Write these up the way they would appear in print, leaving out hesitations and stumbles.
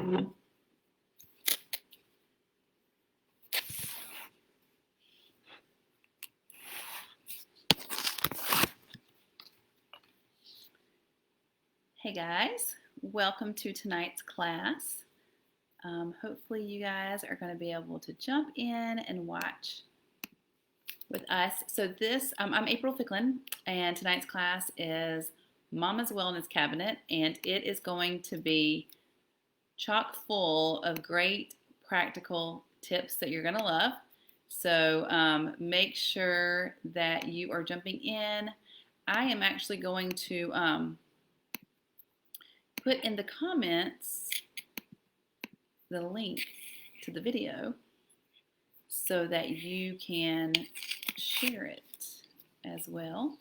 Hey guys, welcome to tonight's class. Hopefully you guys are going to be able to jump in and watch with us. So I'm April Ficklin, and tonight's class is Mama's Wellness Cabinet, and it is going to be chock full of great practical tips that you're going to love. So make sure that you are jumping in. I am actually going to put in the comments the link to the video so that you can share it as well.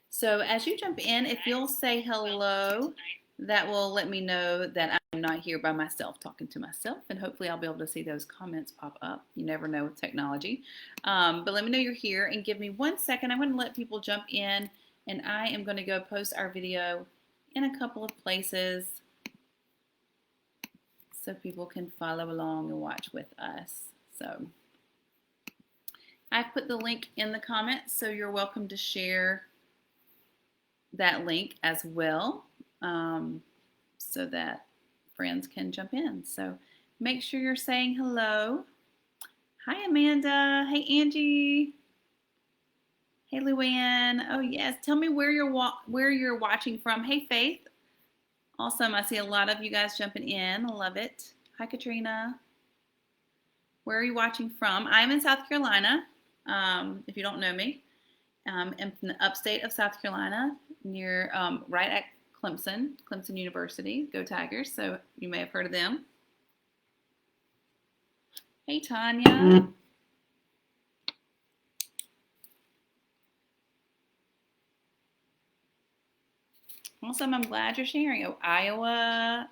So as you jump in, if you'll say hello, that will let me know that I'm not here by myself talking to myself, and hopefully I'll be able to see those comments pop up. You never know with technology. But let me know you're here and give me 1 second. I'm going to let people jump in, and I am going to go post our video in a couple of places so people can follow along and watch with us. So I put the link in the comments, so you're welcome to share that link as well, so that friends can jump in. So make sure you're saying hello. Hi, Amanda. Hey, Angie. Hey, Luann. Oh, yes. Tell me where you're watching from. Hey, Faith. Awesome. I see a lot of you guys jumping in. I love it. Hi, Katrina. Where are you watching from? I'm in South Carolina, if you don't know me. I'm from the upstate of South Carolina, near right at Clemson University. Go Tigers. So you may have heard of them. Hey, Tanya. Awesome. I'm glad you're sharing. Oh, Iowa.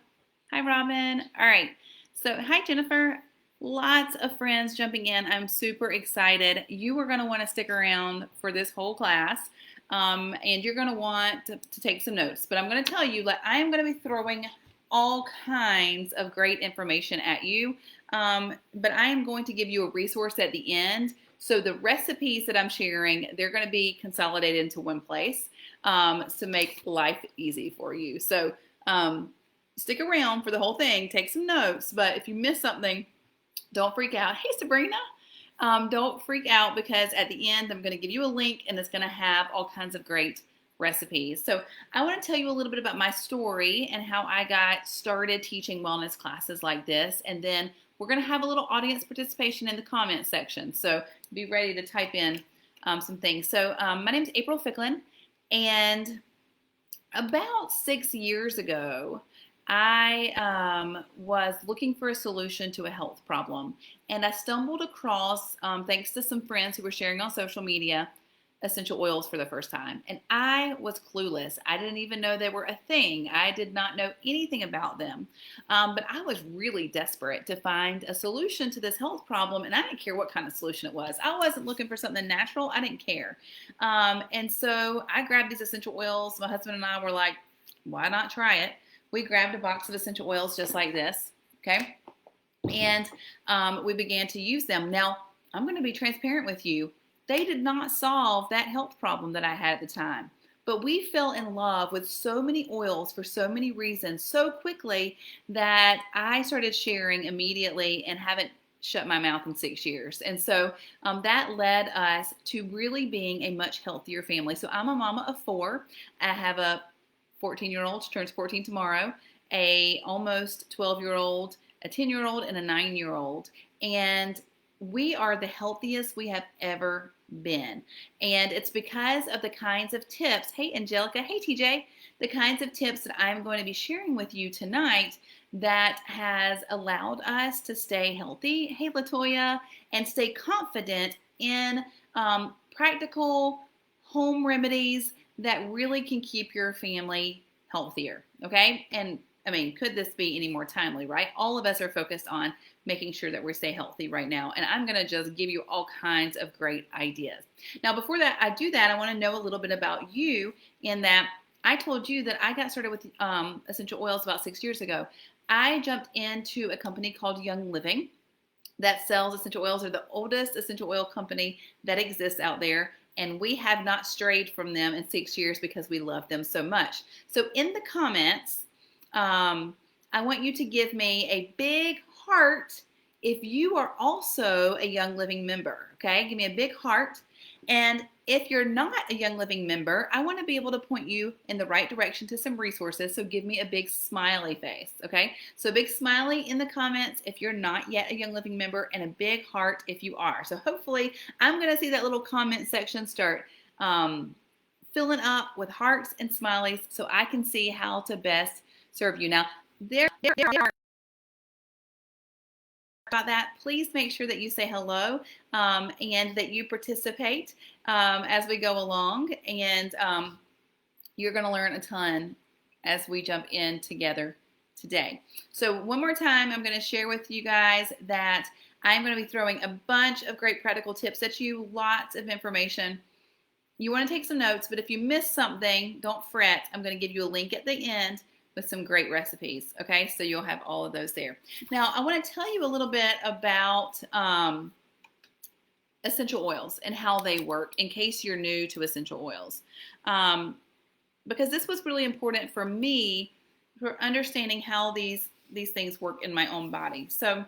Hi, Robin. All right. So, hi, Jennifer. Lots of friends jumping in. I'm super excited. You are going to want to stick around for this whole class, and you're going to want to take some notes. But I'm going to tell you that I am going to be throwing all kinds of great information at you, but I am going to give you a resource at the end. So the recipes that I'm sharing, they're going to be consolidated into one place to make life easy for you. So stick around for the whole thing. Take some notes. But if you miss something, don't freak out. Hey, Sabrina. Don't freak out, because at the end, I'm going to give you a link, and it's going to have all kinds of great recipes. So I want to tell you a little bit about my story and how I got started teaching wellness classes like this. And then we're going to have a little audience participation in the comment section. So be ready to type in some things. So my name is April Ficklin, and about 6 years ago, I was looking for a solution to a health problem, and I stumbled across, thanks to some friends who were sharing on social media, essential oils for the first time. And I was clueless. I didn't even know they were a thing. I did not know anything about them. But I was really desperate to find a solution to this health problem, and I didn't care what kind of solution it was. I wasn't looking for something natural. I didn't care. And so I grabbed these essential oils. My husband and I were like, why not try it? We grabbed a box of essential oils just like this, okay? And we began to use them. Now, I'm going to be transparent with you. They did not solve that health problem that I had at the time. But we fell in love with so many oils for so many reasons so quickly that I started sharing immediately and haven't shut my mouth in 6 years. And so that led us to really being a much healthier family. So I'm a mama of 4. I have a 14-year-old, she turns 14 tomorrow, a almost 12-year-old, a 10-year-old, and a 9-year-old. And we are the healthiest we have ever been. And it's because of the kinds of tips, hey Angelica, hey TJ, the kinds of tips that I'm going to be sharing with you tonight that has allowed us to stay healthy, hey Latoya, and stay confident in practical home remedies that really can keep your family healthier, okay? And I mean, could this be any more timely, right? All of us are focused on making sure that we stay healthy right now. And I'm going to just give you all kinds of great ideas. Now, before that, I do that, I want to know a little bit about you, in that I told you that I got started with essential oils about 6 years ago. I jumped into a company called Young Living that sells essential oils. They're the oldest essential oil company that exists out there. And we have not strayed from them in 6 years because we love them so much. So in the comments, I want you to give me a big heart if you are also a Young Living member. Okay, give me a big heart. And if you're not a Young Living member, I want to be able to point you in the right direction to some resources. So give me a big smiley face. Okay, so a big smiley in the comments if you're not yet a Young Living member, and a big heart if you are. So hopefully I'm going to see that little comment section start filling up with hearts and smileys so I can see how to best serve you. Now, there are about that, please make sure that you say hello and that you participate as we go along. And you're going to learn a ton as we jump in together today. So one more time, I'm going to share with you guys that I'm going to be throwing a bunch of great practical tips at you, lots of information. You want to take some notes, but if you miss something, don't fret. I'm going to give you a link at the end with some great recipes, okay? So you'll have all of those there. Now, I want to tell you a little bit about essential oils and how they work in case you're new to essential oils. Because this was really important for me for understanding how these things work in my own body. So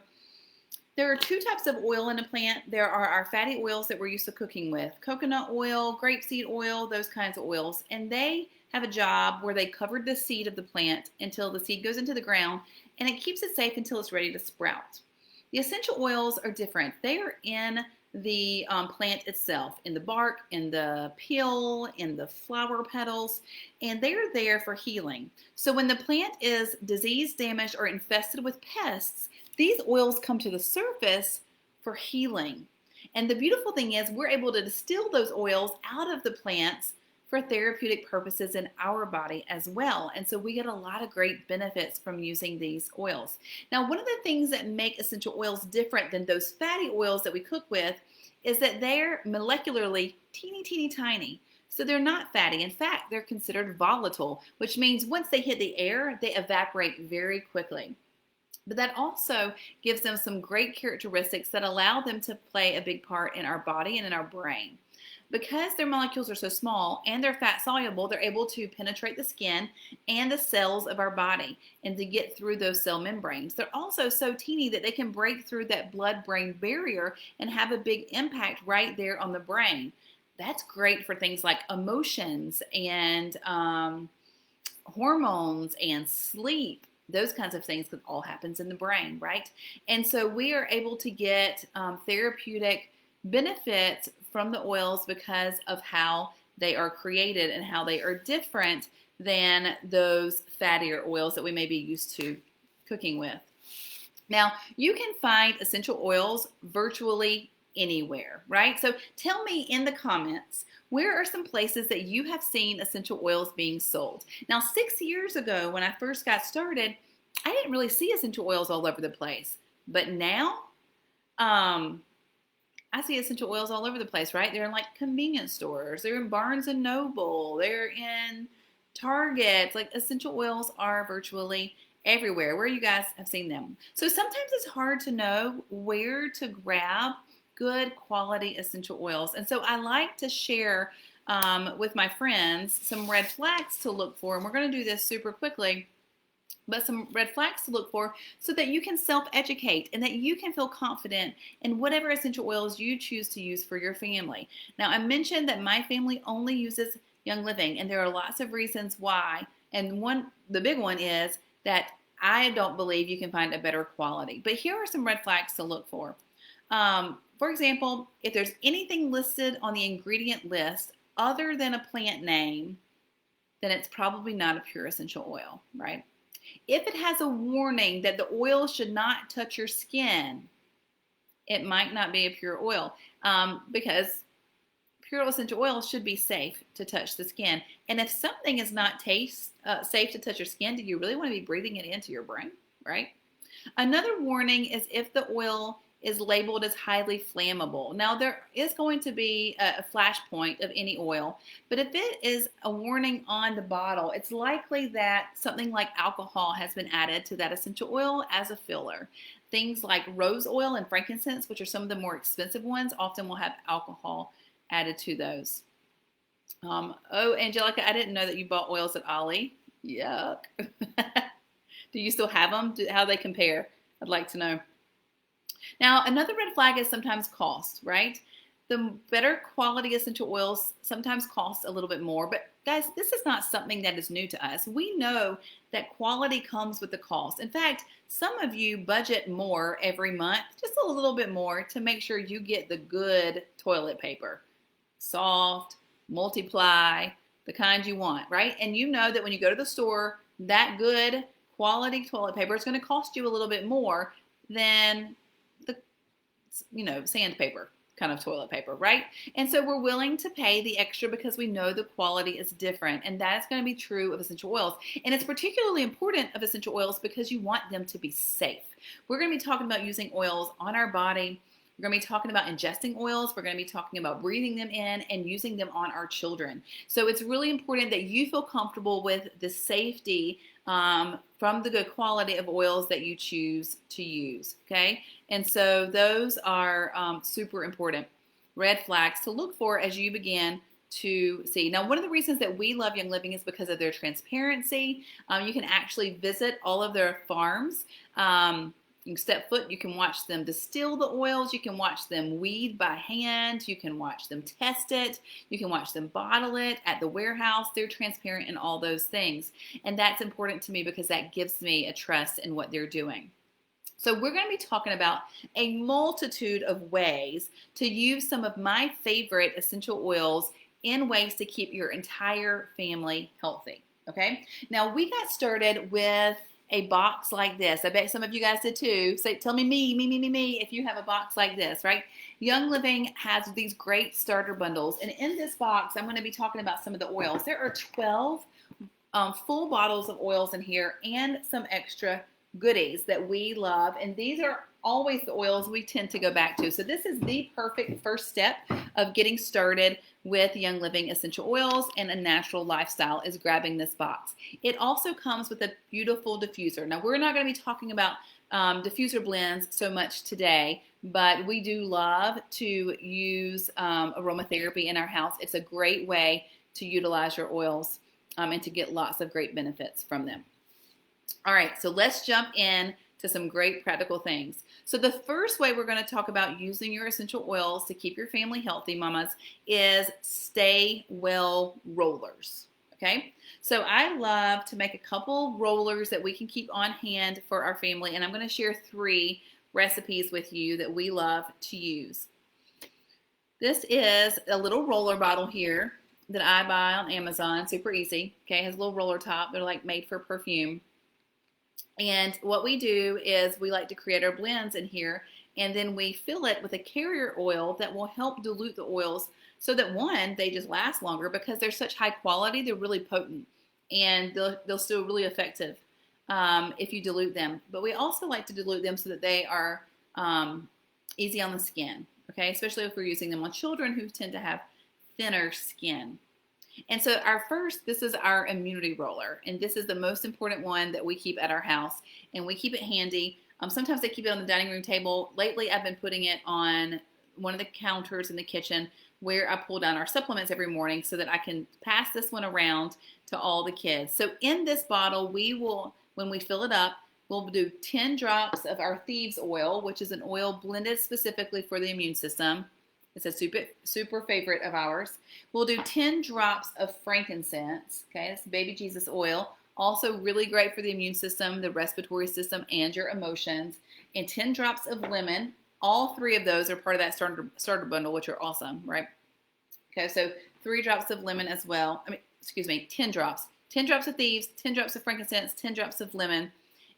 there are two types of oil in a plant. There are our fatty oils that we're used to cooking with, coconut oil, grapeseed oil, those kinds of oils. And they have a job where they covered the seed of the plant until the seed goes into the ground, and it keeps it safe until it's ready to sprout. The essential oils are different. They are in the plant itself, in the bark, in the peel, in the flower petals, and they're there for healing. So when the plant is disease damaged or infested with pests, these oils come to the surface for healing. And the beautiful thing is we're able to distill those oils out of the plants for therapeutic purposes in our body as well. And so we get a lot of great benefits from using these oils. Now, one of the things that make essential oils different than those fatty oils that we cook with is that they're molecularly teeny tiny. So they're not fatty. In fact, they're considered volatile, which means once they hit the air, they evaporate very quickly. But that also gives them some great characteristics that allow them to play a big part in our body and in our brain. Because their molecules are so small and they're fat soluble, they're able to penetrate the skin and the cells of our body and to get through those cell membranes. They're also so teeny that they can break through that blood-brain barrier and have a big impact right there on the brain. That's great for things like emotions and hormones and sleep. Those kinds of things that all happens in the brain, right? And so we are able to get therapeutic benefits from the oils because of how they are created and how they are different than those fattier oils that we may be used to cooking with. Now, you can find essential oils virtually anywhere, right? So tell me in the comments, where are some places that you have seen essential oils being sold? Now, 6 years ago when I first got started, I didn't really see essential oils all over the place. But now, I see essential oils all over the place, right? They're in like convenience stores. They're in Barnes and Noble. They're in Target. Like essential oils are virtually everywhere. Where you guys have seen them. So sometimes it's hard to know where to grab good quality essential oils. And so I like to share with my friends some red flags to look for. And we're going to do this super quickly. But some red flags to look for so that you can self-educate and that you can feel confident in whatever essential oils you choose to use for your family. Now, I mentioned that my family only uses Young Living, and there are lots of reasons why. And the big one is that I don't believe you can find a better quality. But here are some red flags to look for. For example, if there's anything listed on the ingredient list other than a plant name, then it's probably not a pure essential oil, right? If it has a warning that the oil should not touch your skin, it might not be a pure oil because pure essential oil should be safe to touch the skin. And if something is not safe to touch your skin, do you really want to be breathing it into your brain, right? Another warning is if the oil is labeled as highly flammable. Now, there is going to be a flash point of any oil, but if it is a warning on the bottle, it's likely that something like alcohol has been added to that essential oil as a filler. Things like rose oil and frankincense, which are some of the more expensive ones, often will have alcohol added to those. Oh, Angelica, I didn't know that you bought oils at Ollie. Yuck. Do you still have them? How do they compare? I'd like to know. Now, another red flag is sometimes cost, right? The better quality essential oils sometimes cost a little bit more, but guys, this is not something that is new to us. We know that quality comes with the cost. In fact, some of you budget more every month, just a little bit more, to make sure you get the good toilet paper. Soft, multiply, the kind you want, right? And you know that when you go to the store, that good quality toilet paper is going to cost you a little bit more than the, sandpaper kind of toilet paper, right? And so we're willing to pay the extra because we know the quality is different. And that is going to be true of essential oils. And it's particularly important of essential oils because you want them to be safe. We're going to be talking about using oils on our body. We're going to be talking about ingesting oils. We're going to be talking about breathing them in and using them on our children. So it's really important that you feel comfortable with the safety from the good quality of oils that you choose to use, okay? And so those are super important red flags to look for as you begin to see. Now, one of the reasons that we love Young Living is because of their transparency. You can actually visit all of their farms. You can step foot, you can watch them distill the oils, you can watch them weed by hand, you can watch them test it, you can watch them bottle it at the warehouse. They're transparent in all those things. And that's important to me because that gives me a trust in what they're doing. So we're going to be talking about a multitude of ways to use some of my favorite essential oils in ways to keep your entire family healthy. Okay? Now we got started with a box like this. I bet some of you guys did too. So tell me, me, if you have a box like this, right? Young Living has these great starter bundles. And in this box, I'm going to be talking about some of the oils. There are 12 full bottles of oils in here and some extra goodies that we love. And these are always the oils we tend to go back to. So this is the perfect first step of getting started with Young Living essential oils and a natural lifestyle is grabbing this box. It also comes with a beautiful diffuser. Now we're not going to be talking about diffuser blends so much today, but we do love to use aromatherapy in our house. It's a great way to utilize your oils and to get lots of great benefits from them. All right, so let's jump in to some great practical things. So the first way we're going to talk about using your essential oils to keep your family healthy, mamas, is Stay Well rollers. Okay, so I love to make a couple rollers that we can keep on hand for our family, and I'm going to share 3 recipes with you that we love to use. This is a little roller bottle here that I buy on Amazon, super easy. Okay, it has a little roller top. They're like made for perfume. And what we do is we like to create our blends in here, and then we fill it with a carrier oil that will help dilute the oils so that, one, they just last longer because they're such high quality, they're really potent, and they'll still really effective if you dilute them. But we also like to dilute them so that they are easy on the skin, okay, especially if we're using them on children who tend to have thinner skin. And so this is our immunity roller, and this is the most important one that we keep at our house, and we keep it handy. Sometimes I keep it on the dining room table. Lately, I've been putting it on one of the counters in the kitchen where I pull down our supplements every morning so that I can pass this one around to all the kids. So in this bottle, when we fill it up, we'll do 10 drops of our thieves oil, which is an oil blended specifically for the immune system. It's a super favorite of ours. We'll do 10 drops of frankincense. Okay, it's baby Jesus oil. Also really great for the immune system, the respiratory system, and your emotions. And 10 drops of lemon. All 3 of those are part of that starter bundle, which are awesome, right? Okay, so 3 drops of lemon as well. 10 drops. 10 drops of thieves, 10 drops of frankincense, 10 drops of lemon.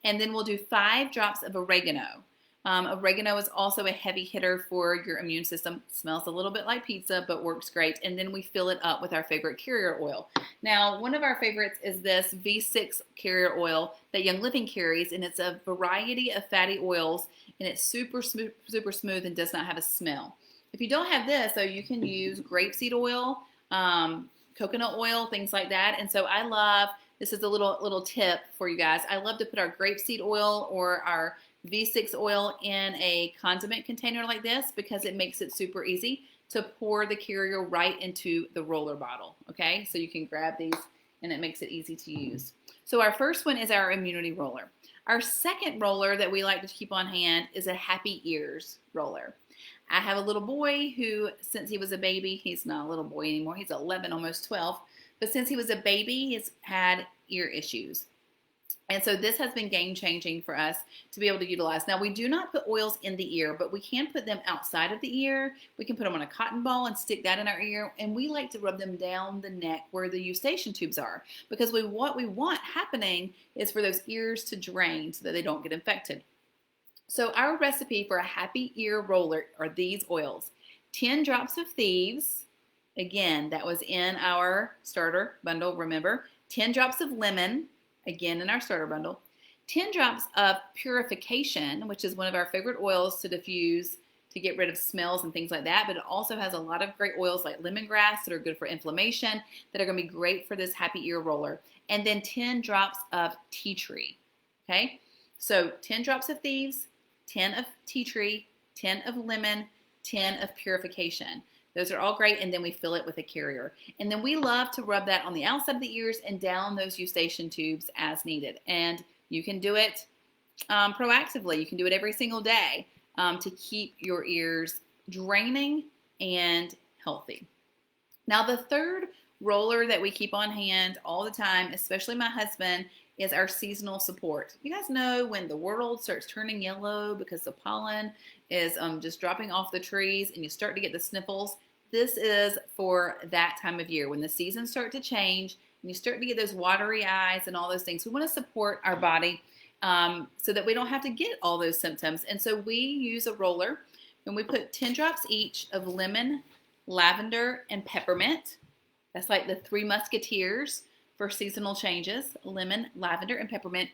And then we'll do 5 drops of oregano. Oregano is also a heavy hitter for your immune system. Smells a little bit like pizza, but works great. And then we fill it up with our favorite carrier oil. Now, one of our favorites is this V6 carrier oil that Young Living carries, and it's a variety of fatty oils, and it's super smooth and does not have a smell. If you don't have this, though, you can use grapeseed oil, coconut oil, things like that. And so I love, this is a little tip for you guys. I love to put our grapeseed oil or our V6 oil in a condiment container like this because it makes it super easy to pour the carrier right into the roller bottle. Okay, so you can grab these and it makes it easy to use. So our first one is our immunity roller. Our second roller that we like to keep on hand is a happy ears roller. I have a little boy who, since he was a baby, he's not a little boy anymore, he's 11, almost 12, but since he was a baby, he's had ear issues. And so this has been game-changing for us to be able to utilize. Now, we do not put oils in the ear, but we can put them outside of the ear. We can put them on a cotton ball and stick that in our ear, and we like to rub them down the neck where the eustachian tubes are, because what we want happening is for those ears to drain so that they don't get infected. So our recipe for a happy ear roller are these oils. 10 drops of thieves. Again, that was in our starter bundle, remember. 10 drops of lemon. Again, in our starter bundle. 10 drops of purification, which is one of our favorite oils to diffuse to get rid of smells and things like that. But it also has a lot of great oils like lemongrass that are good for inflammation, that are going to be great for this happy ear roller. And then 10 drops of tea tree. Okay, so 10 drops of thieves, 10 of tea tree, 10 of lemon, 10 of purification. Those are all great, and then we fill it with a carrier. And then we love to rub that on the outside of the ears and down those eustachian tubes as needed. And you can do it proactively. You can do it every single day to keep your ears draining and healthy. Now, the third roller that we keep on hand all the time, especially my husband, is our seasonal support. You guys know when the world starts turning yellow because the pollen is just dropping off the trees and you start to get the sniffles. This is for that time of year when the seasons start to change and you start to get those watery eyes and all those things. We want to support our body so that we don't have to get all those symptoms. And so we use a roller and we put 10 drops each of lemon, lavender, and peppermint. That's like the three musketeers for seasonal changes: lemon, lavender, and peppermint.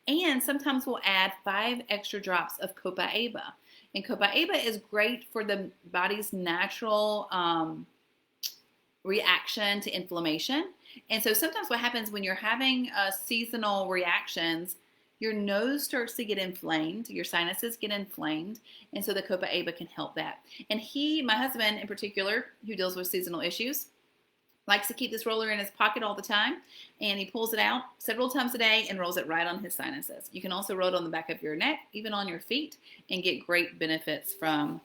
And sometimes we'll add 5 extra drops of copaiba. And copaiba is great for the body's natural reaction to inflammation. And so sometimes what happens when you're having seasonal reactions, your nose starts to get inflamed, your sinuses get inflamed, and so the copaiba can help that. And my husband in particular, who deals with seasonal issues, likes to keep this roller in his pocket all the time, and he pulls it out several times a day and rolls it right on his sinuses. You can also roll it on the back of your neck, even on your feet, and get great benefits from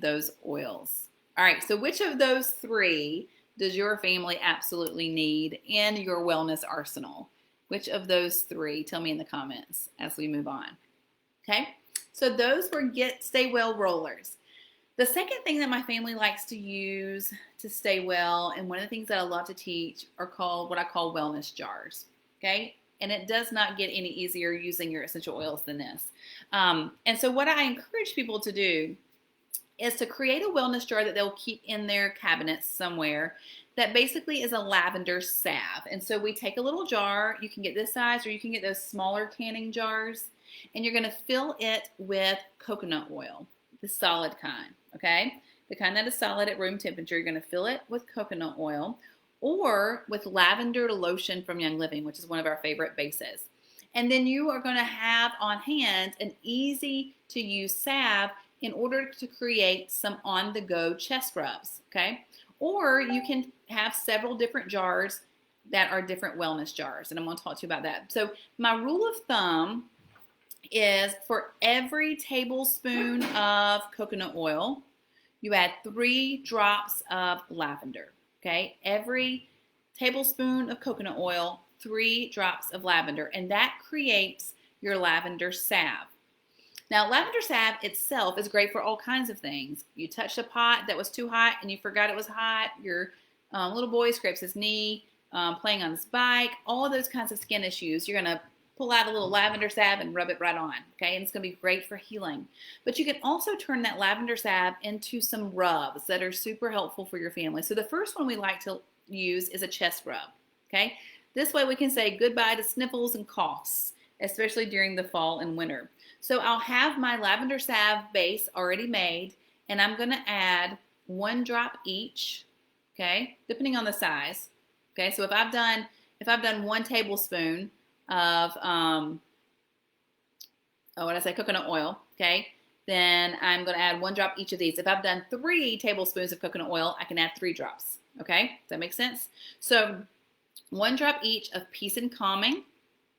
those oils. All right, so which of those 3 does your family absolutely need in your wellness arsenal? Which of those 3? Tell me in the comments as we move on. Okay, so those were Get Stay Well rollers. The second thing that my family likes to use to stay well, and one of the things that I love to teach, are called what I call wellness jars. Okay, and it does not get any easier using your essential oils than this. And so what I encourage people to do is to create a wellness jar that they'll keep in their cabinets somewhere that basically is a lavender salve. And so we take a little jar. You can get this size or you can get those smaller canning jars, and you're going to fill it with coconut oil, the solid kind. Okay, the kind that is solid at room temperature. You're going to fill it with coconut oil or with lavender lotion from Young Living, which is one of our favorite bases. And then you are going to have on hand an easy to use salve in order to create some on-the-go chest rubs. Okay, or you can have several different jars that are different wellness jars, and I'm going to talk to you about that. So my rule of thumb is for every tablespoon of coconut oil, you add 3 drops of lavender. Okay, every tablespoon of coconut oil, 3 drops of lavender, and that creates your lavender salve. Now, lavender salve itself is great for all kinds of things. You touched a pot that was too hot and you forgot it was hot. Your little boy scrapes his knee, playing on his bike, all of those kinds of skin issues. You're going to pull out a little lavender salve and rub it right on, okay? And it's gonna be great for healing. But you can also turn that lavender salve into some rubs that are super helpful for your family. So the first one we like to use is a chest rub, okay? This way we can say goodbye to sniffles and coughs, especially during the fall and winter. So I'll have my lavender salve base already made, and I'm gonna add 1 drop each, okay, depending on the size. Okay, so if I've done 1 tablespoon of coconut oil, okay, then I'm going to add 1 drop each of these. If I've done 3 tablespoons of coconut oil, I can add 3 drops. Okay, does that make sense? So 1 drop each of Peace and Calming,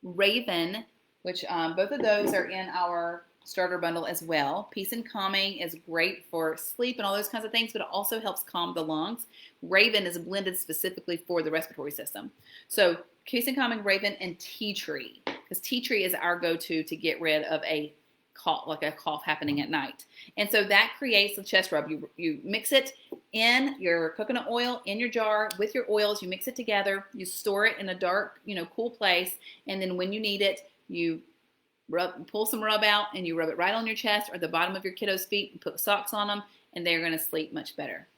Raven, which both of those are in our starter bundle as well. Peace and Calming is great for sleep and all those kinds of things, but it also helps calm the lungs. Raven is blended specifically for the respiratory system. So Peace and Calming, Raven, and Tea Tree, because tea tree is our go-to to get rid of a cough, like a cough happening at night. And so that creates the chest rub. You mix it in your coconut oil in your jar with your oils. You mix it together. You store it in a dark, cool place. And then when you need it, you pull some rub out and you rub it right on your chest or the bottom of your kiddo's feet and put socks on them, and they're going to sleep much better.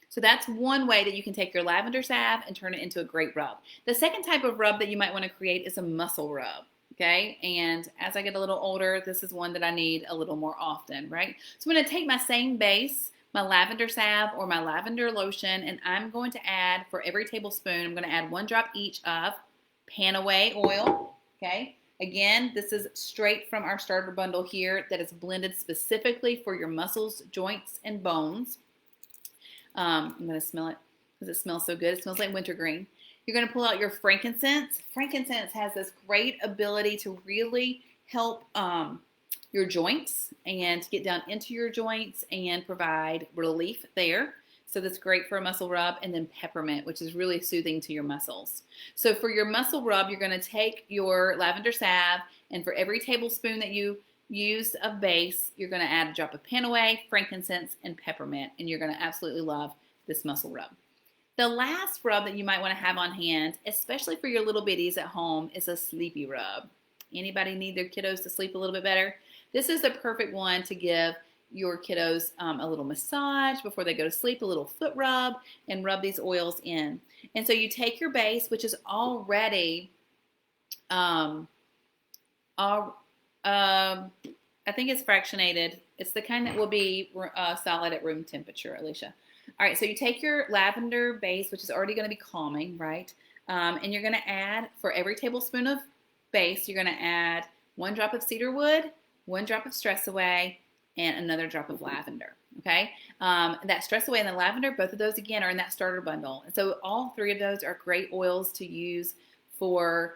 So that's one way that you can take your lavender salve and turn it into a great rub. The second type of rub that you might want to create is a muscle rub. Okay, and as I get a little older, this is one that I need a little more often, right? So I'm going to take my same base, my lavender salve or my lavender lotion, and I'm going to add, for every tablespoon, I'm going to add 1 drop each of Panaway oil, okay? Again, this is straight from our starter bundle here that is blended specifically for your muscles, joints, and bones. I'm going to smell it because it smells so good. It smells like wintergreen. You're going to pull out your frankincense. Frankincense has this great ability to really help your joints and get down into your joints and provide relief there. So that's great for a muscle rub. And then peppermint, which is really soothing to your muscles. So for your muscle rub, you're going to take your lavender salve, and for every tablespoon that you use of base, you're going to add a drop of Panaway, frankincense, and peppermint. And you're going to absolutely love this muscle rub. The last rub that you might want to have on hand, especially for your little bitties at home, is a sleepy rub. Anybody need their kiddos to sleep a little bit better? This is the perfect one to give your kiddos a little massage before they go to sleep, a little foot rub, and rub these oils in. And so you take your base, which is already, I think it's fractionated. It's the kind that will be solid at room temperature, Alicia. All right, so you take your lavender base, which is already going to be calming, right? And you're going to add, for every tablespoon of base, you're going to add 1 drop of cedarwood, 1 drop of Stress Away, and another drop of lavender, okay? That Stress Away and the lavender, both of those, again, are in that starter bundle. And so all 3 of those are great oils to use for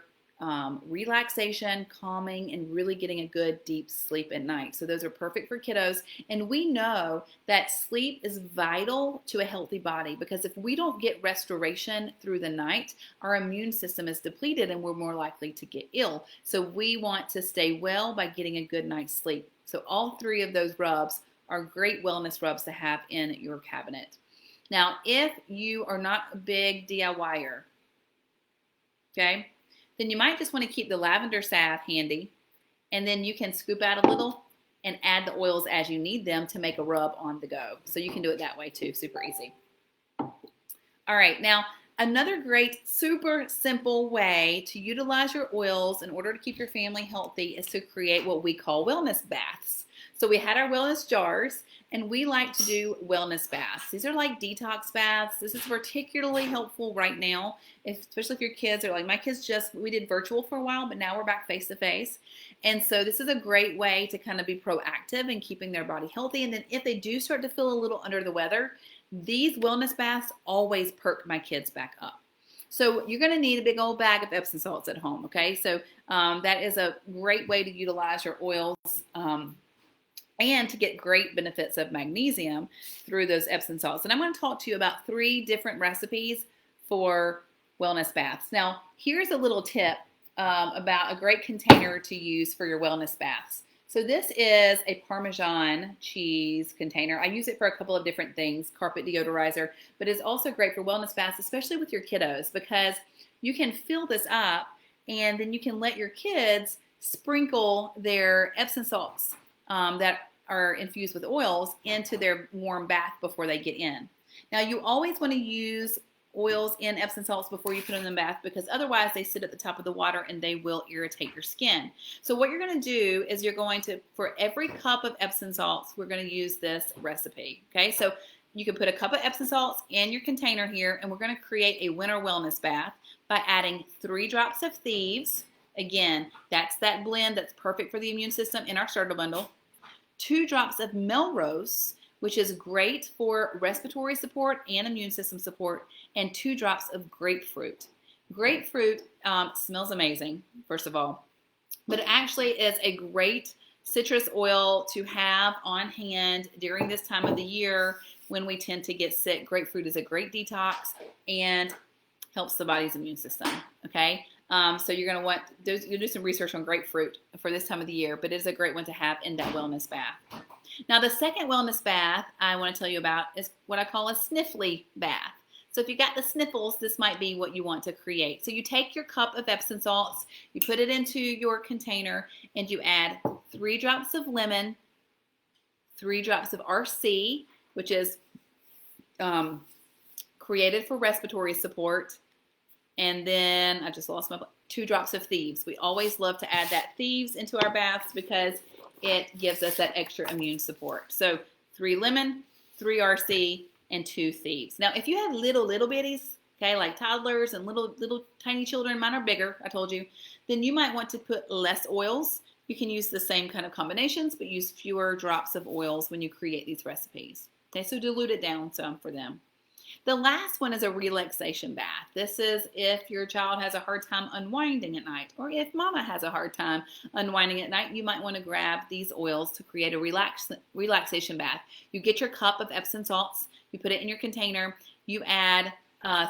relaxation, calming, and really getting a good deep sleep at night. So those are perfect for kiddos. And we know that sleep is vital to a healthy body, because if we don't get restoration through the night, our immune system is depleted and we're more likely to get ill. So we want to stay well by getting a good night's sleep. So all 3 of those rubs are great wellness rubs to have in your cabinet. Now, if you are not a big DIYer, okay, then you might just want to keep the lavender salve handy, and then you can scoop out a little and add the oils as you need them to make a rub on the go. So you can do it that way too, super easy. All right, now another great, super simple way to utilize your oils in order to keep your family healthy is to create what we call wellness baths. So we had our wellness jars, and we like to do wellness baths. These are like detox baths. This is particularly helpful right now, especially if your kids are like, my kids we did virtual for a while, but now we're back face to face. And so this is a great way to kind of be proactive in keeping their body healthy. And then if they do start to feel a little under the weather, these wellness baths always perk my kids back up. So you're going to need a big old bag of Epsom salts at home, okay? So that is a great way to utilize your oils and to get great benefits of magnesium through those Epsom salts. And I'm going to talk to you about 3 different recipes for wellness baths. Now, here's a little tip about a great container to use for your wellness baths. So this is a Parmesan cheese container. I use it for a couple of different things, carpet deodorizer, but it's also great for wellness baths, especially with your kiddos, because you can fill this up and then you can let your kids sprinkle their Epsom salts that are infused with oils into their warm bath before they get in. Now, you always want to use oils in Epsom salts before you put them in the bath, because otherwise they sit at the top of the water and they will irritate your skin. So what you're going to do is you're going to, for every cup of Epsom salts, we're going to use this recipe. Okay, so you can put a cup of Epsom salts in your container here, and we're going to create a winter wellness bath by adding 3 drops of thieves. Again, that's that blend that's perfect for the immune system in our starter bundle. 2 drops of Melrose, which is great for respiratory support and immune system support, and 2 drops of grapefruit. Grapefruit smells amazing, first of all, but it actually is a great citrus oil to have on hand during this time of the year when we tend to get sick. Grapefruit is a great detox and helps the body's immune system, okay? So you're going to want to do some research on grapefruit for this time of the year, but it is a great one to have in that wellness bath. Now, the second wellness bath I want to tell you about is what I call a sniffly bath. So if you got the sniffles, this might be what you want to create. So you take your cup of Epsom salts, you put it into your container, and you add 3 drops of lemon, 3 drops of RC, which is created for respiratory support, and then I just lost my 2 drops of thieves. We always love to add that thieves into our baths because it gives us that extra immune support. So 3 lemon, 3 RC, and 2 thieves. Now, if you have little bitties, okay, like toddlers and little tiny children, mine are bigger, I told you, then you might want to put less oils. You can use the same kind of combinations, but use fewer drops of oils when you create these recipes. Okay, so dilute it down some for them. The last one is a relaxation bath. This is if your child has a hard time unwinding at night, or if mama has a hard time unwinding at night, you might want to grab these oils to create a relaxation bath. You get your cup of Epsom salts, you put it in your container, you add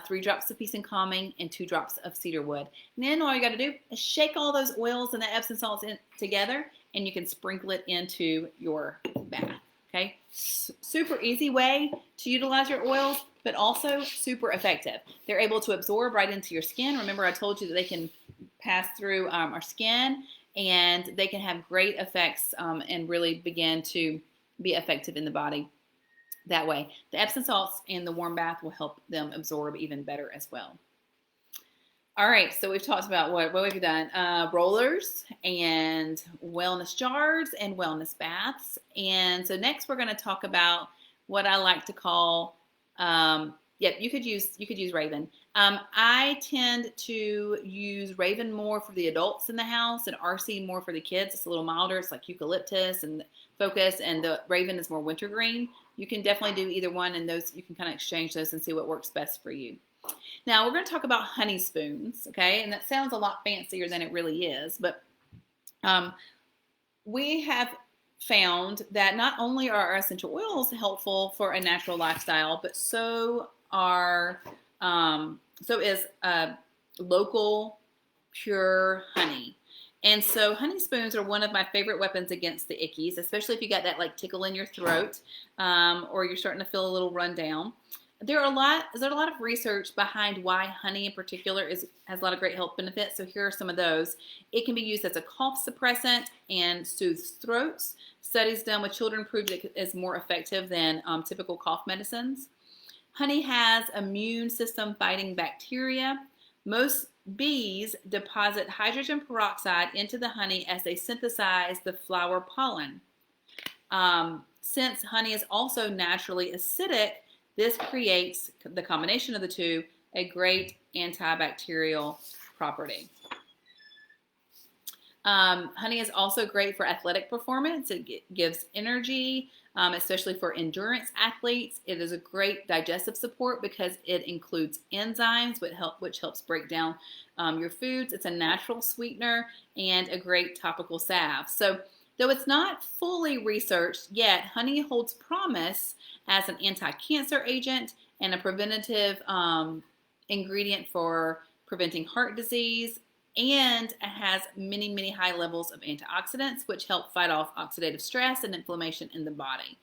3 drops of peace and calming and 2 drops of cedar wood. And then all you got to do is shake all those oils and the Epsom salts together, and you can sprinkle it into your bath. Okay, super easy way to utilize your oils, but also super effective. They're able to absorb right into your skin. Remember, I told you that they can pass through our skin, and they can have great effects and really begin to be effective in the body that way. The Epsom salts and the warm bath will help them absorb even better as well. All right, so we've talked about what have we done? Rollers and wellness jars and wellness baths. And so next we're going to talk about what I like to call, you could use Raven. I tend to use Raven more for the adults in the house and RC more for the kids. It's a little milder. It's like eucalyptus and focus, and the Raven is more wintergreen. You can definitely do either one, and those you can kind of exchange those and see what works best for you. Now, we're going to talk about honey spoons, okay? And that sounds a lot fancier than it really is, but we have found that not only are our essential oils helpful for a natural lifestyle, but so is local, pure honey. And so honey spoons are one of my favorite weapons against the ickies, especially if you got that like tickle in your throat or you're starting to feel a little run down. There's a lot of research behind why honey in particular has a lot of great health benefits. So here are some of those. It can be used as a cough suppressant and soothes throats. Studies done with children proved it is more effective than typical cough medicines. Honey has immune system fighting bacteria. Most bees deposit hydrogen peroxide into the honey as they synthesize the flower pollen. Since honey is also naturally acidic, this creates, the combination of the two, a great antibacterial property. Honey is also great for athletic performance. It gives energy, especially for endurance athletes. It is a great digestive support because it includes enzymes, which helps break down your foods. It's a natural sweetener and a great topical salve. So though it's not fully researched yet, honey holds promise as an anti-cancer agent and a preventative ingredient for preventing heart disease, and it has many, many high levels of antioxidants, which help fight off oxidative stress and inflammation in the body.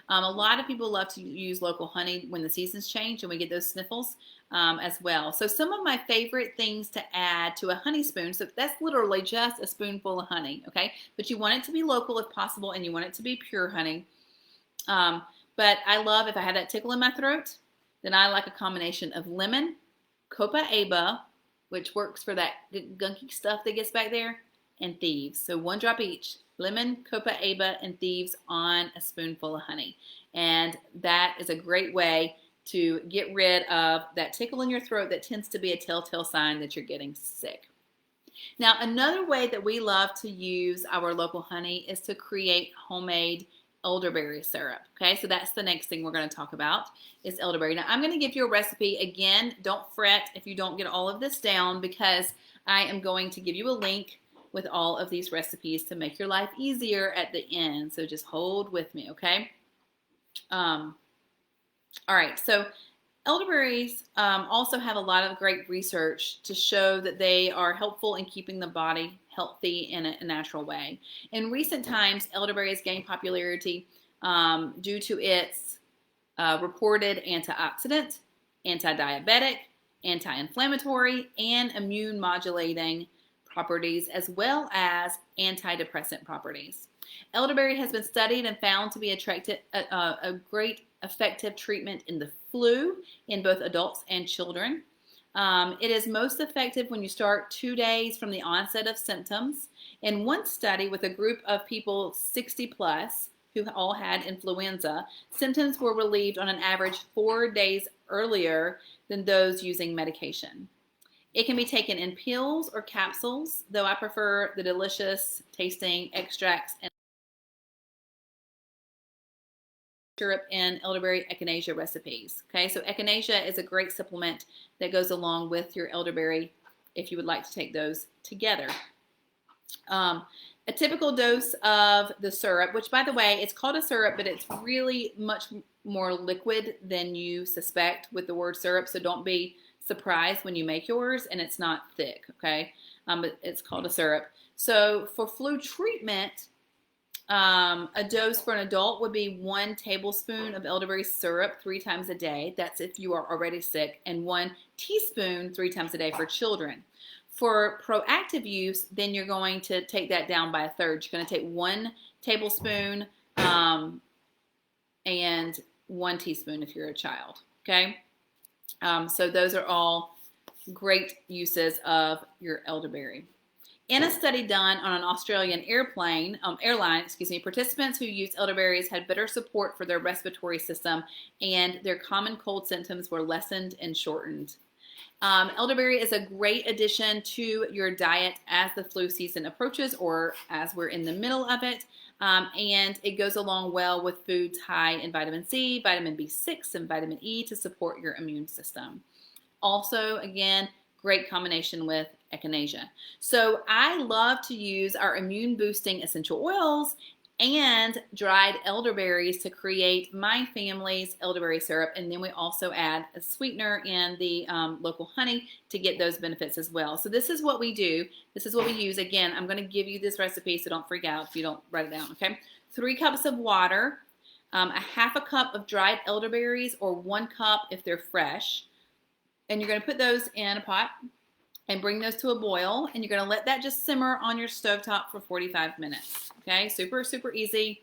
A lot of people love to use local honey when the seasons change and we get those sniffles as well. So some of my favorite things to add to a honey spoon, so that's literally just a spoonful of honey, okay? But you want it to be local if possible, and you want it to be pure honey. But I love, if I have that tickle in my throat, then I like a combination of lemon, copaiba, which works for that gunky stuff that gets back there, and thieves. So 1 drop each. Lemon, copaiba, and thieves on a spoonful of honey. And that is a great way to get rid of that tickle in your throat that tends to be a telltale sign that you're getting sick. Now, another way that we love to use our local honey is to create homemade elderberry syrup. Okay, so that's the next thing we're going to talk about is elderberry. Now, I'm going to give you a recipe. Again, don't fret if you don't get all of this down, because I am going to give you a link with all of these recipes to make your life easier at the end. So just hold with me, okay? All right, so elderberries also have a lot of great research to show that they are helpful in keeping the body healthy in a natural way. In recent times, elderberries gained popularity due to its reported antioxidant, anti-diabetic, anti-inflammatory, and immune modulating properties, as well as antidepressant properties. Elderberry has been studied and found to be a great effective treatment in the flu in both adults and children. It is most effective when you start 2 days from the onset of symptoms. In one study with a group of people 60 plus who all had influenza, symptoms were relieved on an average 4 days earlier than those using medication. It can be taken in pills or capsules, though I prefer the delicious tasting extracts and syrup in elderberry echinacea recipes. Okay, so echinacea is a great supplement that goes along with your elderberry if you would like to take those together. A typical dose of the syrup, which by the way, it's called a syrup, but it's really much more liquid than you suspect with the word syrup, so don't be surprised when you make yours and it's not thick, okay? But it's called a syrup. So for flu treatment, a dose for an adult would be 1 tablespoon of elderberry syrup 3 times a day. That's if you are already sick, and 1 teaspoon 3 times a day for children. For proactive use, then you're going to take that down by a third. You're going to take 1 tablespoon and 1 teaspoon if you're a child, okay? So those are all great uses of your elderberry. In a study done on an Australian airline, participants who used elderberries had better support for their respiratory system, and their common cold symptoms were lessened and shortened. Elderberry is a great addition to your diet as the flu season approaches, or as we're in the middle of it, and it goes along well with foods high in vitamin C, vitamin B6, and vitamin E to support your immune system. Also, again, great combination with echinacea. So I love to use our immune boosting essential oils and dried elderberries to create my family's elderberry syrup, and then we also add a sweetener in the local honey to get those benefits as well. So this is what we do. This is what we use. Again, I'm going to give you this recipe, so don't freak out if you don't write it down, okay? 3 cups of water, a half a cup of dried elderberries, or 1 cup if they're fresh, and you're going to put those in a pot and bring those to a boil, and you're going to let that just simmer on your stovetop for 45 minutes. Okay, super, super easy.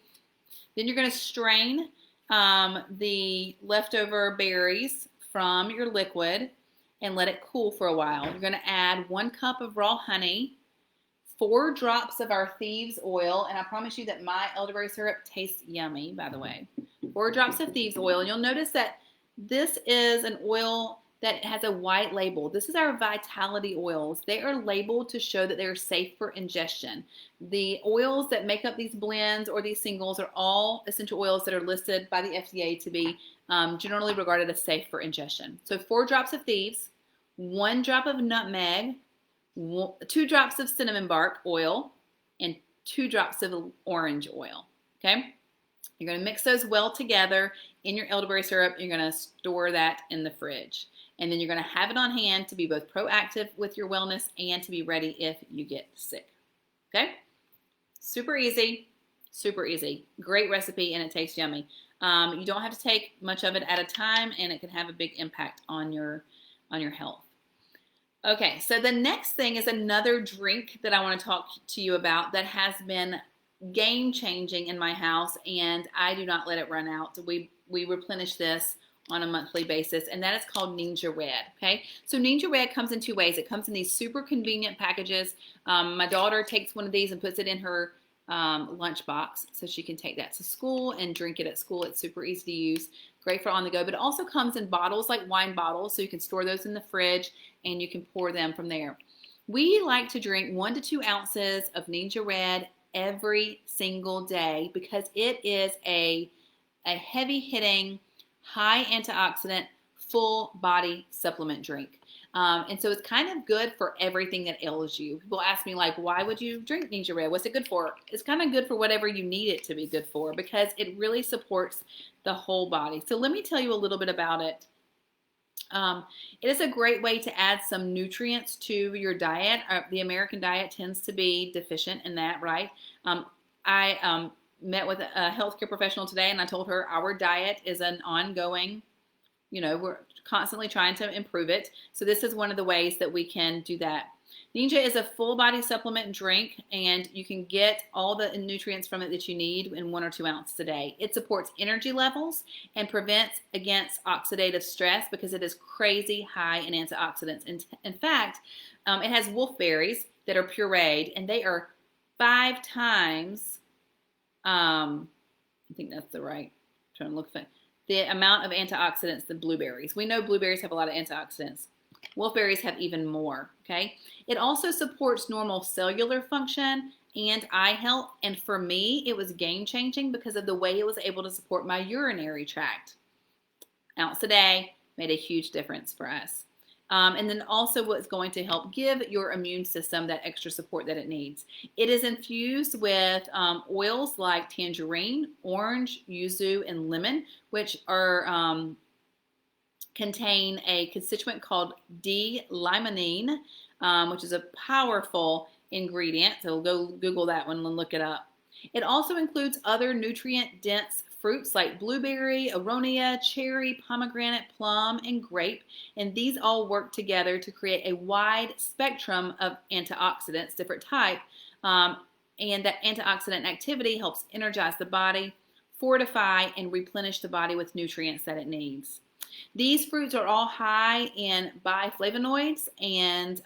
Then you're going to strain the leftover berries from your liquid and let it cool for a while. You're going to add 1 cup of raw honey, 4 drops of our thieves oil, and I promise you that my elderberry syrup tastes yummy, by the way. 4 drops of thieves oil, and you'll notice that this is an oil that has a white label. This is our vitality oils. They are labeled to show that they're safe for ingestion. The oils that make up these blends or these singles are all essential oils that are listed by the FDA to be generally regarded as safe for ingestion. So 4 drops of thieves, 1 drop of nutmeg, 2 drops of cinnamon bark oil, and 2 drops of orange oil, okay? You're gonna mix those well together in your elderberry syrup. You're gonna store that in the fridge. And then you're going to have it on hand to be both proactive with your wellness and to be ready if you get sick. Okay? Super easy, super easy. Great recipe, and it tastes yummy. You don't have to take much of it at a time, and it can have a big impact on your health. Okay, so the next thing is another drink that I want to talk to you about that has been game changing in my house, and I do not let it run out. We replenish this on a monthly basis, and that is called Ninja Red. Okay, so Ninja Red comes in two ways. It comes in these super convenient packages. My daughter takes one of these and puts it in her lunch box so she can take that to school and drink it at school. It's super easy to use, great for on the go, but it also comes in bottles like wine bottles, so you can store those in the fridge and you can pour them from there. We like to drink 1 to 2 ounces of Ninja Red every single day because it is a heavy hitting, high antioxidant, full body supplement drink. And so it's kind of good for everything that ails you. People ask me, like, why would you drink Ninja Red? What's it good for? It's kind of good for whatever you need it to be good for because it really supports the whole body. So let me tell you a little bit about it. It is a great way to add some nutrients to your diet. The American diet tends to be deficient in that, right? I met with a healthcare professional today, and I told her our diet is an ongoing, we're constantly trying to improve it. So this is one of the ways that we can do that. Ninja is a full body supplement drink, and you can get all the nutrients from it that you need in 1 or 2 ounces a day. It supports energy levels and prevents against oxidative stress because it is crazy high in antioxidants. In fact, it has wolfberries that are pureed, and they are 5 times, I think that's the right, I'm trying to look for it, the amount of antioxidants than blueberries. We know blueberries have a lot of antioxidants. Wolfberries have even more, okay? It also supports normal cellular function and eye health, and for me, it was game-changing because of the way it was able to support my urinary tract. Ounce a day made a huge difference for us. And then also what's going to help give your immune system that extra support that it needs. It is infused with oils like tangerine, orange, yuzu, and lemon, which are contain a constituent called D-limonene, which is a powerful ingredient. So go Google that one and look it up. It also includes other nutrient-dense fruits like blueberry, aronia, cherry, pomegranate, plum, and grape. And these all work together to create a wide spectrum of antioxidants, different type. And that antioxidant activity helps energize the body, fortify, and replenish the body with nutrients that it needs. These fruits are all high in biflavonoids and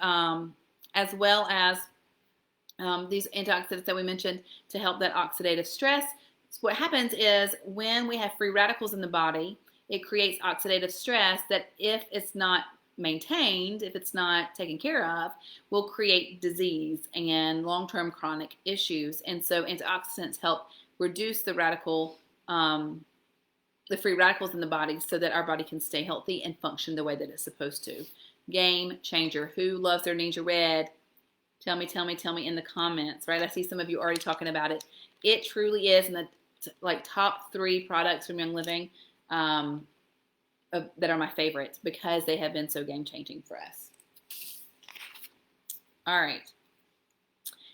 as well as these antioxidants that we mentioned to help that oxidative stress. So what happens is when we have free radicals in the body, it creates oxidative stress that if it's not maintained, if it's not taken care of, will create disease and long-term chronic issues. And so antioxidants help reduce the free radicals in the body so that our body can stay healthy and function the way that it's supposed to. Game changer. Who loves their Ninja Red? Tell me in the comments, right? I see some of you already talking about it. It truly is in the top 3 products from Young Living that are my favorites because they have been so game changing for us. All right.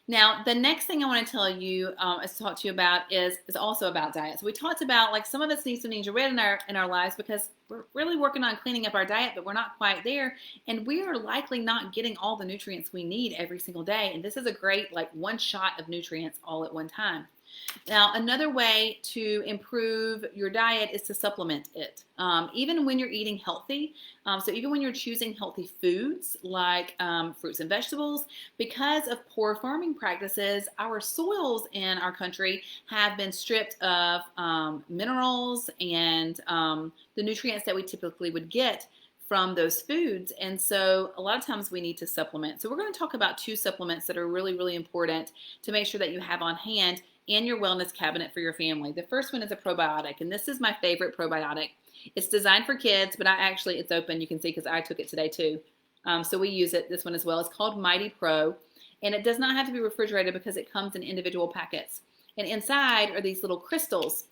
Now, the next thing I want to tell you, talk to you about is also about diet. So we talked about, like, some of us need some Ninja Red in our lives because we're really working on cleaning up our diet, but we're not quite there. And we are likely not getting all the nutrients we need every single day. And this is a great, one shot of nutrients all at one time. Now, another way to improve your diet is to supplement it, even when you're eating healthy. So even when you're choosing healthy foods like fruits and vegetables, because of poor farming practices, our soils in our country have been stripped of minerals and the nutrients that we typically would get from those foods. And so a lot of times we need to supplement. So we're going to talk about 2 supplements that are really, really important to make sure that you have on hand in your wellness cabinet for your family. The first one is a probiotic, and this is my favorite probiotic. It's designed for kids, but it's open. You can see because I took it today too. So we use this one as well. It's called Mighty Pro, and it does not have to be refrigerated because it comes in individual packets. And inside are these little crystals.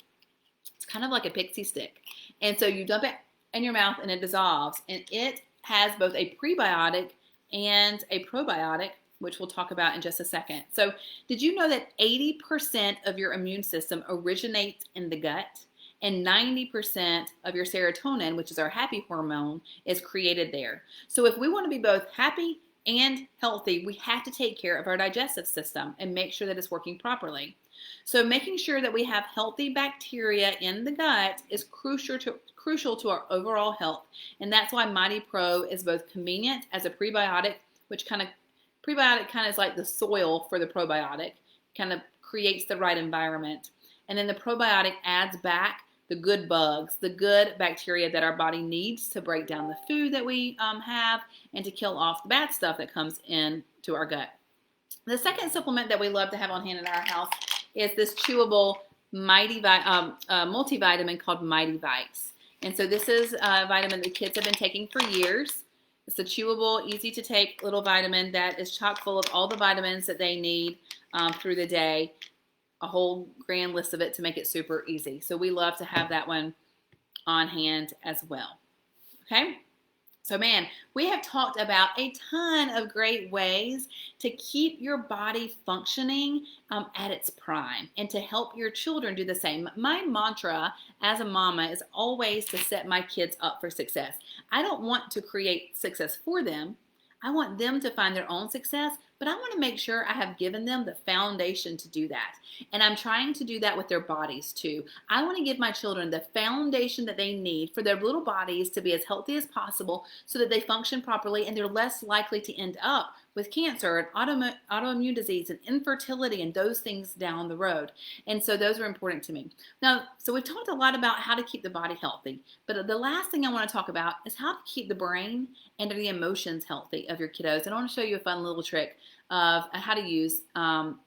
It's kind of like a pixie stick. And so you dump it in your mouth and it dissolves, and it has both a prebiotic and a probiotic, which we'll talk about in just a second. So did you know that 80% of your immune system originates in the gut? And 90% of your serotonin, which is our happy hormone, is created there. So if we want to be both happy and healthy, we have to take care of our digestive system and make sure that it's working properly. So making sure that we have healthy bacteria in the gut is crucial to our overall health. And that's why Mighty Pro is both convenient as a prebiotic, which prebiotic kind of is like the soil for the probiotic, kind of creates the right environment. And then the probiotic adds back the good bugs, the good bacteria that our body needs to break down the food that we have and to kill off the bad stuff that comes into our gut. The second supplement that we love to have on hand in our house is this chewable multivitamin called Mighty Vites. And so this is a vitamin that kids have been taking for years. It's a chewable, easy to take little vitamin that is chock full of all the vitamins that they need through the day. A whole grand list of it to make it super easy. So we love to have that one on hand as well. Okay? So man, we have talked about a ton of great ways to keep your body functioning at its prime and to help your children do the same. My mantra as a mama is always to set my kids up for success. I don't want to create success for them. I want them to find their own success, but I want to make sure I have given them the foundation to do that. And I'm trying to do that with their bodies too. I want to give my children the foundation that they need for their little bodies to be as healthy as possible so that they function properly and they're less likely to end up with cancer and autoimmune disease and infertility and those things down the road. And so those are important to me. Now, so we've talked a lot about how to keep the body healthy, but the last thing I want to talk about is how to keep the brain and the emotions healthy of your kiddos. And I want to show you a fun little trick of how to use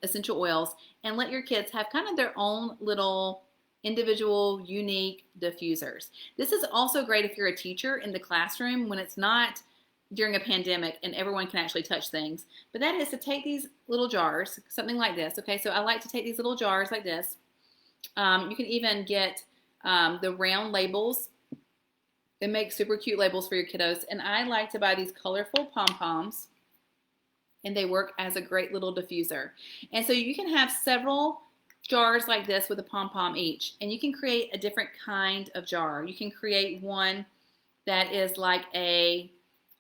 essential oils and let your kids have kind of their own little individual, unique diffusers. This is also great if you're a teacher in the classroom when it's not during a pandemic and everyone can actually touch things. But that is to take these little jars, something like this. Okay, so I like to take these little jars like this. You can even get the round labels. It makes super cute labels for your kiddos. And I like to buy these colorful pom-poms, and they work as a great little diffuser. And so you can have several jars like this with a pom-pom each, and you can create a different kind of jar. You can create one that is like a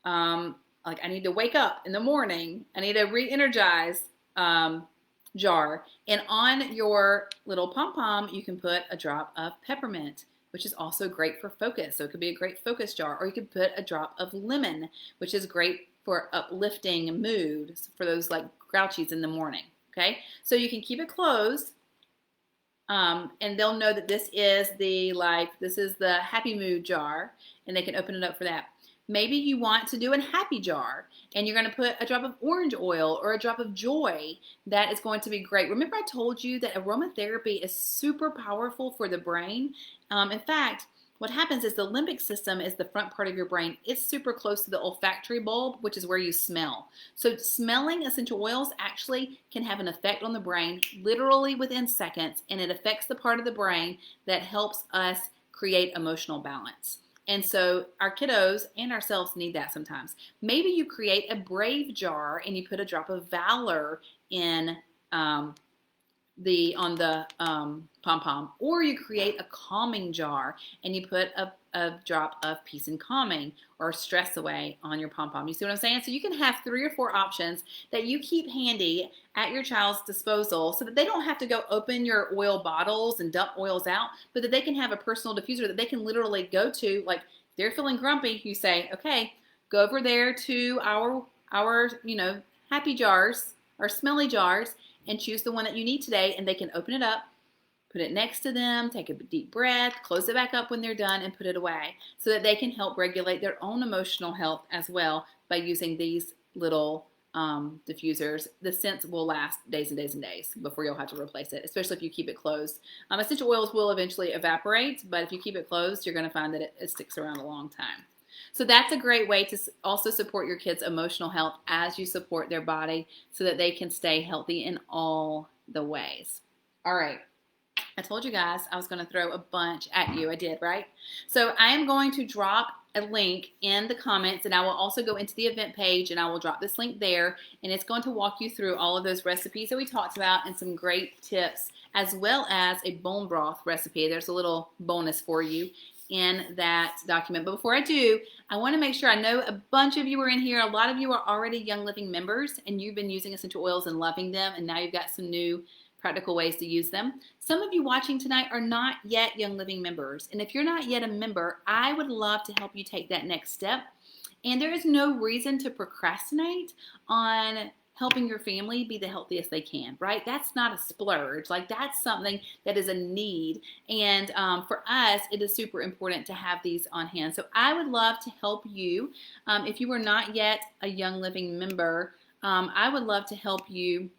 like I need to wake up in the morning. I need to re-energize jar. And on your little pom-pom, you can put a drop of peppermint, which is also great for focus. So it could be a great focus jar. Or you could put a drop of lemon, which is great for uplifting mood for those like grouchies in the morning. Okay, so you can keep it closed. And they'll know that this is the happy mood jar, and they can open it up for that. Maybe you want to do a happy jar and you're going to put a drop of orange oil or a drop of joy. That is going to be great. Remember I told you that aromatherapy is super powerful for the brain. In fact, what happens is the limbic system is the front part of your brain. It's super close to the olfactory bulb, which is where you smell. So smelling essential oils actually can have an effect on the brain literally within seconds, and it affects the part of the brain that helps us create emotional balance. And so our kiddos and ourselves need that sometimes. Maybe you create a brave jar and you put a drop of valor in the pom-pom, or you create a calming jar and you put a drop of peace and calming or stress away on your pom-pom. You see what I'm saying? So you can have 3 or 4 options that you keep handy at your child's disposal so that they don't have to go open your oil bottles and dump oils out, but that they can have a personal diffuser that they can literally go to. Like if they're feeling grumpy, you say, okay, go over there to our happy jars, our smelly jars, and choose the one that you need today, and they can open it up, put it next to them, take a deep breath, close it back up when they're done, and put it away so that they can help regulate their own emotional health as well by using these little diffusers. The scent will last days and days and days before you'll have to replace it, especially if you keep it closed. Essential oils will eventually evaporate, but if you keep it closed, you're going to find that it sticks around a long time. So that's a great way to also support your kids' emotional health as you support their body so that they can stay healthy in all the ways. All right. I told you guys I was going to throw a bunch at you. I did, right? So I am going to drop a link in the comments, and I will also go into the event page, and I will drop this link there, and it's going to walk you through all of those recipes that we talked about and some great tips, as well as a bone broth recipe. There's a little bonus for you in that document. But before I do, I want to make sure, I know a bunch of you are in here. A lot of you are already Young Living members, and you've been using essential oils and loving them, and now you've got some new practical ways to use them. Some of you watching tonight are not yet Young Living members, and if you're not yet a member, I would love to help you take that next step. And there is no reason to procrastinate on helping your family be the healthiest they can, right? That's not a splurge. Like, that's something that is a need. And for us, it is super important to have these on hand. So I would love to help you. If you are not yet a Young Living member, I would love to help you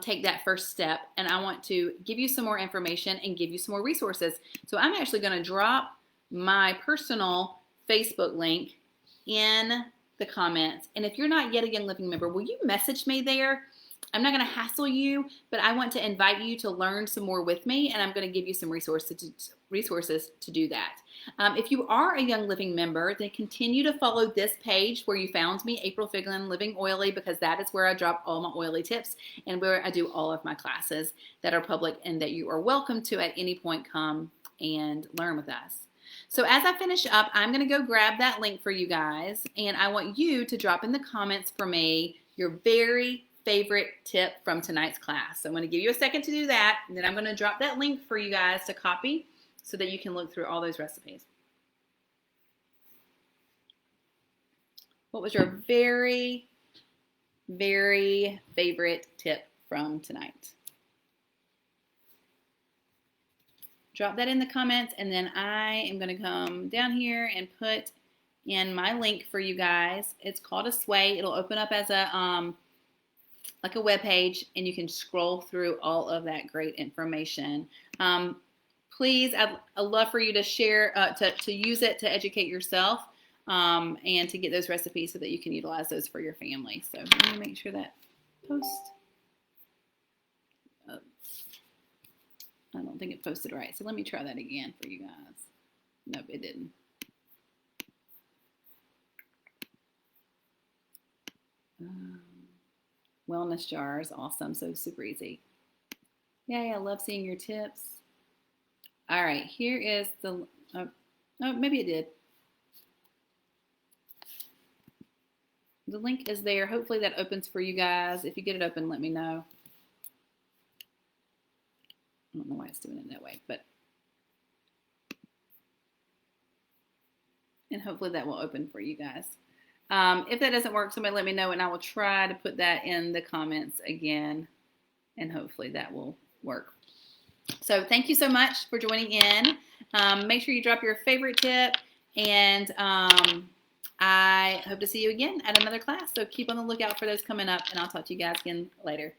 take that first step, and I want to give you some more information and give you some more resources. So I'm actually going to drop my personal Facebook link in the comments, and if you're not yet a Young Living member, will you message me there? I'm not going to hassle you, but I want to invite you to learn some more with me, and I'm going to give you some resources to do that. If you are a Young Living member, then continue to follow this page where you found me, April Figlin, Living Oily, because that is where I drop all my oily tips and where I do all of my classes that are public and that you are welcome to at any point come and learn with us. So as I finish up, I'm going to go grab that link for you guys, and I want you to drop in the comments for me your very favorite tip from tonight's class. So I'm going to give you a second to do that, and then I'm going to drop that link for you guys to copy so that you can look through all those recipes. What was your very, very favorite tip from tonight? Drop that in the comments, and then I am going to come down here and put in my link for you guys. It's called a sway. It'll open up as a like a web page, and you can scroll through all of that great information. Please, I'd love for you to share, to use it to educate yourself and to get those recipes so that you can utilize those for your family. So let me make sure that post. I don't think it posted right. So let me try that again for you guys. Nope, it didn't. Wellness jars, awesome. So super easy. Yay, I love seeing your tips. All right, here is the, oh, maybe it did. The link is there. Hopefully that opens for you guys. If you get it open, let me know. I don't know why it's doing it that way, but, and hopefully that will open for you guys. If that doesn't work, somebody let me know, and I will try to put that in the comments again, and hopefully that will work. So thank you so much for joining in. Make sure you drop your favorite tip, and I hope to see you again at another class. So keep on the lookout for those coming up, and I'll talk to you guys again later.